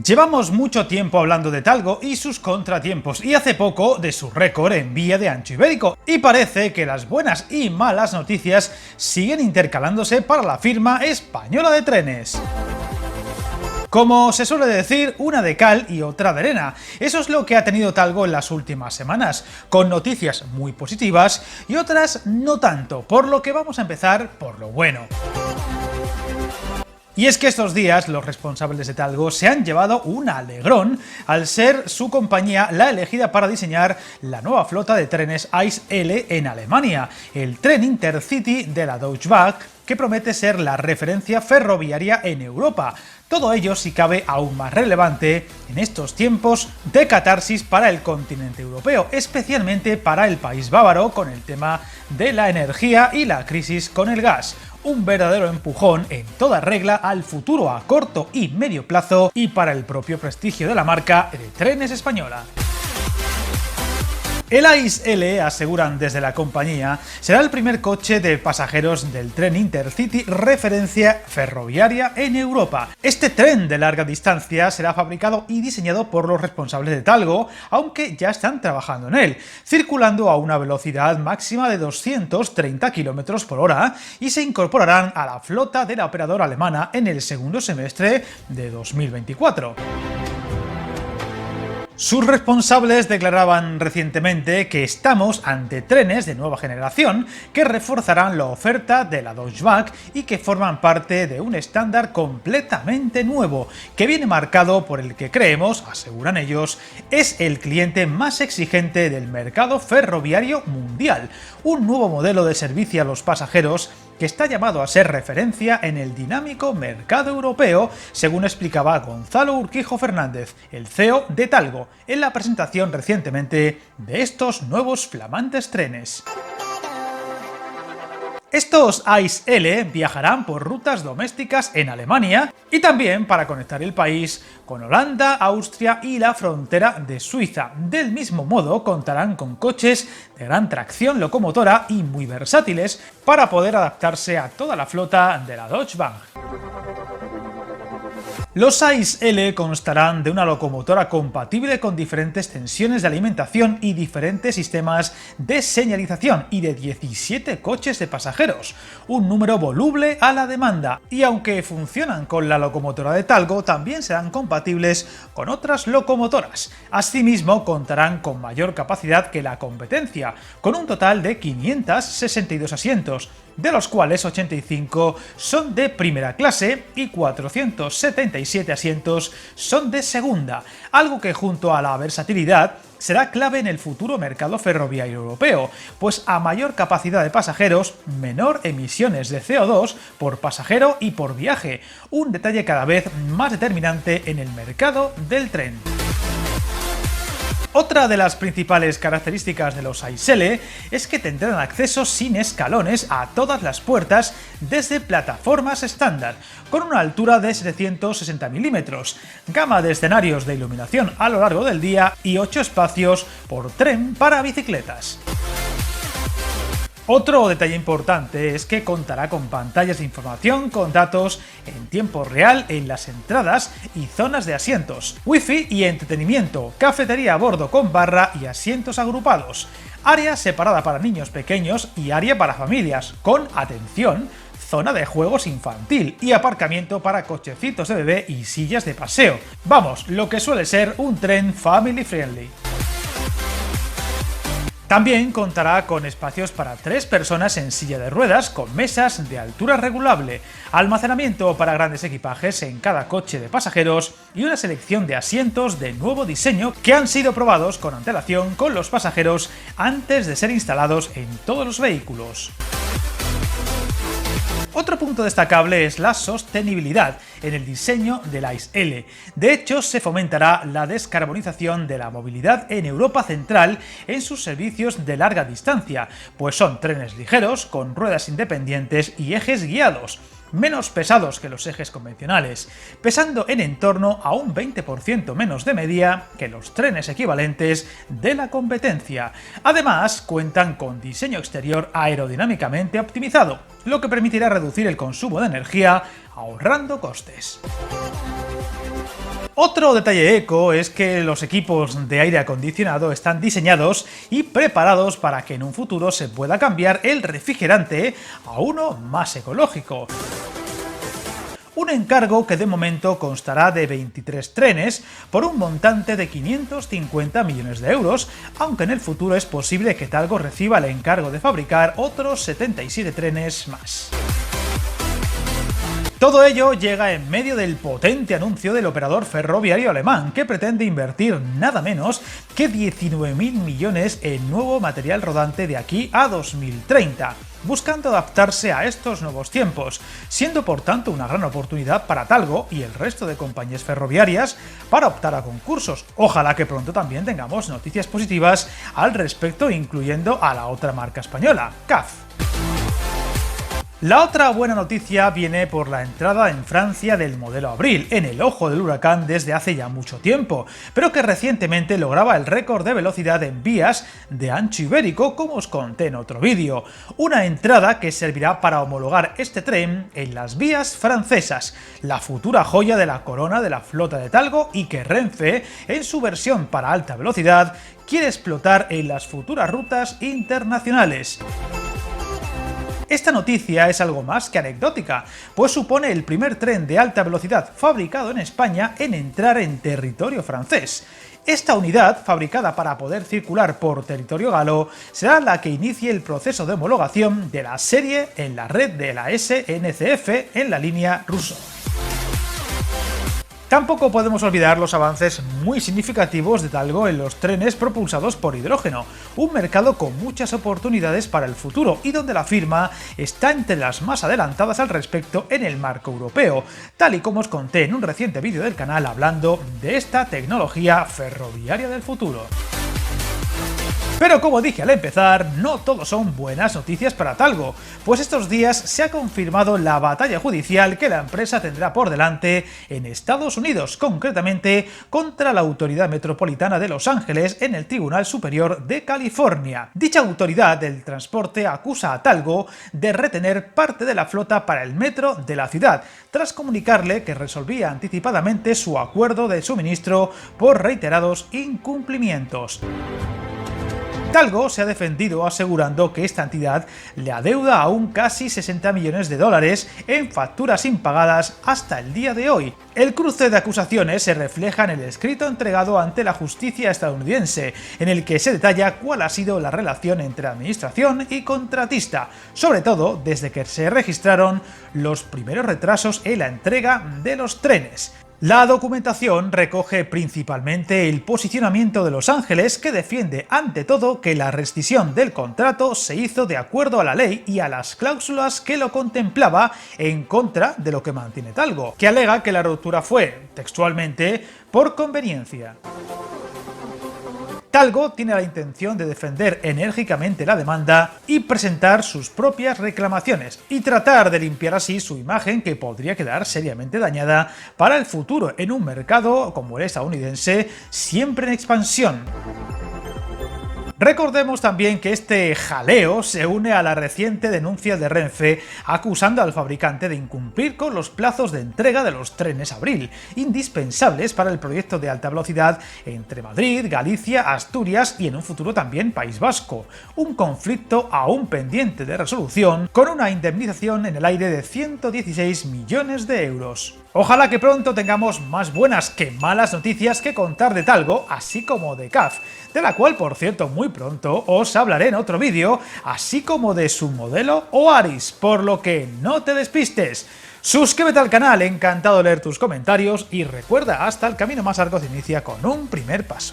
Llevamos mucho tiempo hablando de Talgo y sus contratiempos, y hace poco de su récord en vía de ancho ibérico, y parece que las buenas y malas noticias siguen intercalándose para la firma española de trenes. Como se suele decir, una de cal y otra de arena. Eso es lo que ha tenido Talgo en las últimas semanas, con noticias muy positivas y otras no tanto, por lo que vamos a empezar por lo bueno. Y es que estos días los responsables de Talgo se han llevado un alegrón al ser su compañía la elegida para diseñar la nueva flota de trenes ICE-L en Alemania, el tren Intercity de la Deutsche Bahn, que promete ser la referencia ferroviaria en Europa. Todo ello, si cabe, aún más relevante en estos tiempos de catarsis para el continente europeo, especialmente para el país bávaro con el tema de la energía y la crisis con el gas. Un verdadero empujón en toda regla al futuro a corto y medio plazo y para el propio prestigio de la marca de Trenes Española. El ICE-L, aseguran desde la compañía, será el primer coche de pasajeros del tren Intercity referencia ferroviaria en Europa. Este tren de larga distancia será fabricado y diseñado por los responsables de Talgo, aunque ya están trabajando en él, circulando a una velocidad máxima de 230 km por hora y se incorporarán a la flota de la operadora alemana en el segundo semestre de 2024. Sus responsables declaraban recientemente que estamos ante trenes de nueva generación que reforzarán la oferta de la Deutsche Bahn y que forman parte de un estándar completamente nuevo, que viene marcado por el que creemos, aseguran ellos, es el cliente más exigente del mercado ferroviario mundial, un nuevo modelo de servicio a los pasajeros que está llamado a ser referencia en el dinámico mercado europeo, según explicaba Gonzalo Urquijo Fernández, el CEO de Talgo, en la presentación recientemente de estos nuevos flamantes trenes. Estos ICE-L viajarán por rutas domésticas en Alemania y también para conectar el país con Holanda, Austria y la frontera de Suiza. Del mismo modo, contarán con coches de gran tracción locomotora y muy versátiles para poder adaptarse a toda la flota de la Deutsche Bahn. Los ICE-L constarán de una locomotora compatible con diferentes tensiones de alimentación y diferentes sistemas de señalización y de 17 coches de pasajeros, un número voluble a la demanda, y aunque funcionan con la locomotora de Talgo, también serán compatibles con otras locomotoras. Asimismo, contarán con mayor capacidad que la competencia, con un total de 562 asientos, de los cuales 85 son de primera clase y 477 asientos son de segunda, algo que junto a la versatilidad será clave en el futuro mercado ferroviario europeo, pues a mayor capacidad de pasajeros, menor emisiones de CO2 por pasajero y por viaje, un detalle cada vez más determinante en el mercado del tren. Otra de las principales características de los ICE-L es que tendrán acceso sin escalones a todas las puertas desde plataformas estándar, con una altura de 760 milímetros, gama de escenarios de iluminación a lo largo del día y 8 espacios por tren para bicicletas. Otro detalle importante es que contará con pantallas de información con datos en tiempo real en las entradas y zonas de asientos, wifi y entretenimiento, cafetería a bordo con barra y asientos agrupados, área separada para niños pequeños y área para familias, con, atención, zona de juegos infantil y aparcamiento para cochecitos de bebé y sillas de paseo. Vamos, lo que suele ser un tren family friendly. También contará con espacios para 3 personas en silla de ruedas con mesas de altura regulable, almacenamiento para grandes equipajes en cada coche de pasajeros y una selección de asientos de nuevo diseño que han sido probados con antelación con los pasajeros antes de ser instalados en todos los vehículos. Otro punto destacable es la sostenibilidad en el diseño del ICE-L. De hecho, se fomentará la descarbonización de la movilidad en Europa Central en sus servicios de larga distancia, pues son trenes ligeros con ruedas independientes y ejes guiados, menos pesados que los ejes convencionales, pesando en torno a un 20% menos de media que los trenes equivalentes de la competencia. Además, cuentan con diseño exterior aerodinámicamente optimizado, lo que permitirá reducir el consumo de energía ahorrando costes. Otro detalle eco es que los equipos de aire acondicionado están diseñados y preparados para que en un futuro se pueda cambiar el refrigerante a uno más ecológico. Un encargo que de momento constará de 23 trenes por un montante de 550 millones de euros, aunque en el futuro es posible que Talgo reciba el encargo de fabricar otros 77 trenes más. Todo ello llega en medio del potente anuncio del operador ferroviario alemán, que pretende invertir nada menos que 19.000 millones en nuevo material rodante de aquí a 2030, buscando adaptarse a estos nuevos tiempos, siendo por tanto una gran oportunidad para Talgo y el resto de compañías ferroviarias para optar a concursos. Ojalá que pronto también tengamos noticias positivas al respecto, incluyendo a la otra marca española, CAF. La otra buena noticia viene por la entrada en Francia del modelo Abril, en el ojo del huracán desde hace ya mucho tiempo, pero que recientemente lograba el récord de velocidad en vías de ancho ibérico, como os conté en otro vídeo. Una entrada que servirá para homologar este tren en las vías francesas, la futura joya de la corona de la flota de Talgo, y que Renfe, en su versión para alta velocidad, quiere explotar en las futuras rutas internacionales. Esta noticia es algo más que anecdótica, pues supone el primer tren de alta velocidad fabricado en España en entrar en territorio francés. Esta unidad, fabricada para poder circular por territorio galo, será la que inicie el proceso de homologación de la serie en la red de la SNCF en la línea ruso. Tampoco podemos olvidar los avances muy significativos de Talgo en los trenes propulsados por hidrógeno, un mercado con muchas oportunidades para el futuro y donde la firma está entre las más adelantadas al respecto en el marco europeo, tal y como os conté en un reciente vídeo del canal hablando de esta tecnología ferroviaria del futuro. Pero como dije al empezar, no todo son buenas noticias para Talgo, pues estos días se ha confirmado la batalla judicial que la empresa tendrá por delante en Estados Unidos, concretamente contra la Autoridad Metropolitana de Los Ángeles en el Tribunal Superior de California. Dicha autoridad del transporte acusa a Talgo de retener parte de la flota para el metro de la ciudad, tras comunicarle que resolvía anticipadamente su acuerdo de suministro por reiterados incumplimientos. Talgo se ha defendido asegurando que esta entidad le adeuda aún casi 60 millones de dólares en facturas impagadas hasta el día de hoy. El cruce de acusaciones se refleja en el escrito entregado ante la justicia estadounidense, en el que se detalla cuál ha sido la relación entre administración y contratista, sobre todo desde que se registraron los primeros retrasos en la entrega de los trenes. La documentación recoge principalmente el posicionamiento de Los Ángeles, que defiende ante todo que la rescisión del contrato se hizo de acuerdo a la ley y a las cláusulas que lo contemplaba, en contra de lo que mantiene Talgo, que alega que la ruptura fue, textualmente, por conveniencia. Talgo tiene la intención de defender enérgicamente la demanda y presentar sus propias reclamaciones, y tratar de limpiar así su imagen, que podría quedar seriamente dañada para el futuro en un mercado como el estadounidense, siempre en expansión. Recordemos también que este jaleo se une a la reciente denuncia de Renfe acusando al fabricante de incumplir con los plazos de entrega de los trenes Abril, indispensables para el proyecto de alta velocidad entre Madrid, Galicia, Asturias y en un futuro también País Vasco, un conflicto aún pendiente de resolución con una indemnización en el aire de 116 millones de euros. Ojalá que pronto tengamos más buenas que malas noticias que contar de Talgo, así como de CAF, de la cual, por cierto, muy pronto os hablaré en otro vídeo, así como de su modelo Oaris, por lo que no te despistes. Suscríbete al canal, encantado de leer tus comentarios, y recuerda, hasta el camino más largo se inicia con un primer paso.